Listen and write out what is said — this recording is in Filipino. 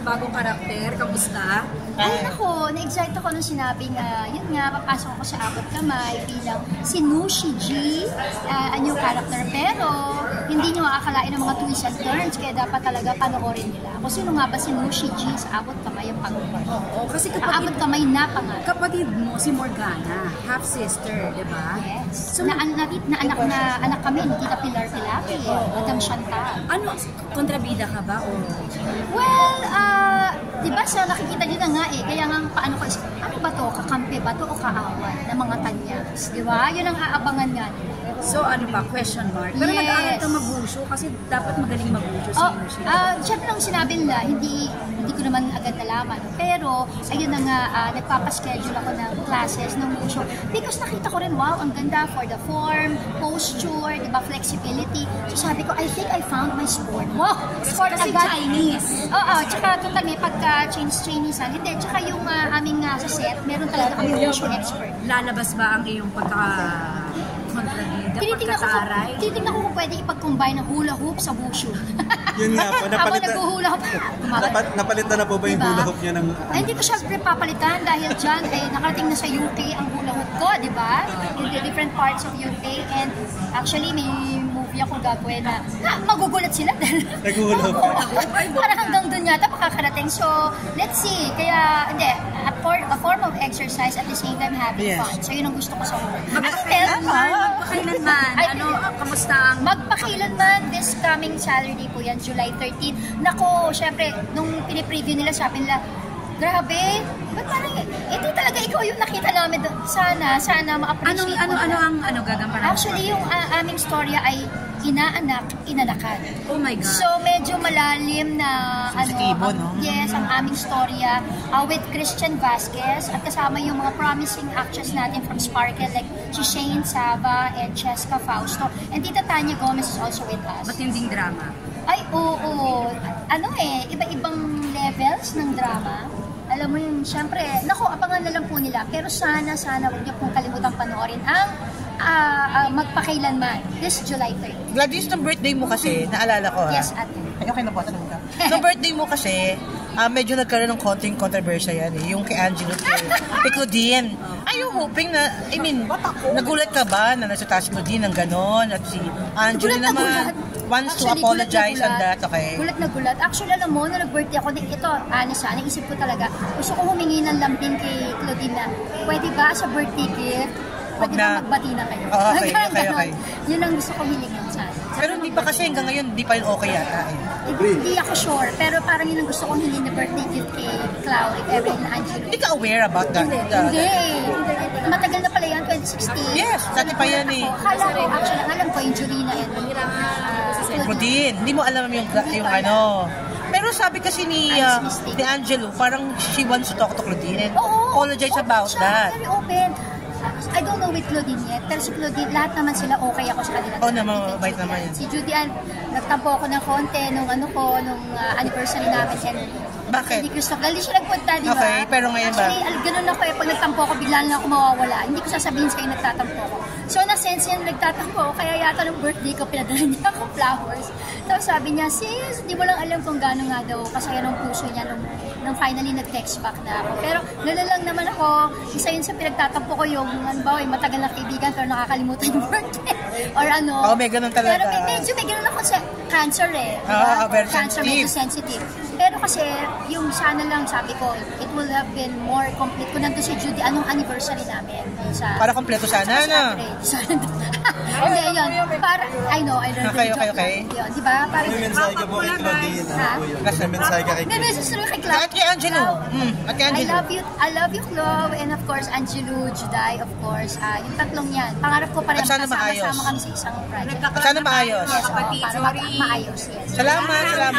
bagong karakter. Kamusta? Ay, ako, na-excite ako nung sinabing, yun nga, papasok ako sa Abot Kamay bilang si Nushi G, a new character. Pero, hindi nyo akalain ng mga twists and turns, kaya dapat talaga panoorin nila. Kung sino nga ba si Nushi G sa Abot Kamay ang pag-upad? Oo, kasi Abot Kamay na pangalan. kapatid mo, si Morgana, half-sister, di ba? Yes. So, anak kami, ni Tita Pilar Pilaki, Madam Chantal. Ano, kontrabida ka ba? O? Well, di ba sa nakikita nyo na nga kaya nga paano ko ano ba to, kakampi ba to o kaaway ng mga tanyas, di ba? Yun ang aabangan nga nila. So ano ba, question mark? Pero Yes. nag-aaral ka mag-wushu kasi dapat magaling mag-wushu si Nushi. Siyempre nung sinabi nila, hindi ko naman agad nalaman. Pero, ayun na nga, nagpapaschedule ako ng classes ng wushu. Because nakita ko rin, wow, ang ganda for the form, posture, di ba, flexibility. So sabi ko, I think I found my sport. Wow, sport Kasi agad. Chinese. Oo, tsaka total may pagka-Chinese. Hindi, tsaka yung aming sa set, meron talaga kami wushu expert. Lalabas ba ang iyong pagka-kontrabida, pagkataray? Tinitingnan ko kung pwede ipag-combine ng hula hoop sa wushu. Yun nga po, Habang nag-hula hoop. napalitan na po ba yung hula hoop niya ng... Ay, hindi ko siya papalitan dahil dyan ay nakarating na sa UK ang hula hoop ko, di ba? In the different parts of UK, and actually may movie ako gagawin na magugulat sila dahil Nag-hula hoop. parang hanggang doon yata makakarating. So, let's see. Kaya, hindi, a form of exercise at the same time having fun. So, yun ang gusto ko sa hula. Magpakailanman. Ano, kamusta ang... Magpakailanman, this coming Saturday po yan, July 13. Nako, syempre, nung pinipreview nila, sabi nila, grabe, ba't parang, ito talaga ikaw yung nakita namin doon. Sana ma-appreciate Ano ang gagampanan? Actually, yung aming storya ay inaanak, inanakan. Oh my God. So, medyo malalim na, Sensitibo, no? Yes, ang aming storya with Christian Vasquez at kasama yung mga promising actress natin from Sparkle like si Shane Sava and Cheska Fausto. And Tita Tanya Gomez is also with us. Matinding drama. Ay, oo. Iba-ibang levels ng drama. Alam mo yun, syempre, abangan na lang po nila. Pero sana, huwag niyo pong kalimutang panoorin ang magpakailanman. This July 3. Gladys, nung birthday mo kasi, naalala ko Yes, ate. Ay, okay na po, tanong ka. Nung birthday mo kasi, medyo nagkaroon ng konting controversy yan yung kay Angelo, kay Claudine. Are you hoping na, nagulat ka ba na nasa taas Claudine ng ganon? At si Angelo naman wants to apologize on that, okay? Gulat na gulat. Actually, alam mo, nung nag-birthday ako, naisip ko talaga, gusto ko humingi ng lambing kay Claudine na, pwede ba sa birthday gift? Pwede ba magbati na kayo? Okay. Yun ang gusto ko hilingin sana. Pero hindi pa kasi hanggang ngayon, hindi pa yun okay yata. Hindi ako sure, pero parang yun ang gusto kong hilingin na birthday gift kay Cloud, if ever na Angelo. Hindi ka aware about that? Hindi. Matagal na pala yan, 2016. Yes, dati pa yan eh. Actually, alam ko yung Julina and Claudine, hindi mo alam yung ano. Pero sabi kasi ni Angelo, parang she wants to talk to Claudine and apologize about that. Very open. I don't know with Claudine yet, pero si Claudine, lahat naman sila okay ako sa kanila. Oo naman, mabait naman yun. Si Judy Ann, nagtampo ako ng konti nung anniversary namin. Bakit? Hindi gusto. Dahil siya nagpunta, di ba? Okay, pero ngayon ba? Actually, ganun ako pag nagtampo ako, bigla na ako mawawala. Hindi ko sasabihin sa'yo nagtatampo ako. So, na-sense yan nagtatampo ako, kaya yata nung birthday ko, pinadala niya ako flowers. Tapos sabi niya, sis, di mo lang alam kung gano'n nga daw kasaya ng puso niya nung finally nag-text back na ako. Pero nalalang naman ako, isa yun sa pinagtatampo ko yung, matagal na kaibigan pero nakakalimutan yung birthday. Or ano. May ganun talaga. Pero medyo may ganun ako sa cancer very cancer, medyo sensitive. Pero kasi, yung sana lang, sabi ko, it will have been more complete. Kung nandun si Judy, anong anniversary namin? Para kompleto sana, na? Hindi, yun. Para, I know, I don't know. Okay. Yun, di ba? Parang, May mensahe ka po kay Claudine. May mensahe ka kay may message na kay Claude. At kay Angelo. At kay Angelo. I love you, Chloe, and of course, Angelo, Juday, of course. Yung tatlong yan. Pangarap ko pa rin kasama kami sa isang project. Sana maayos. Yes, para maayos. Yes. Salamat.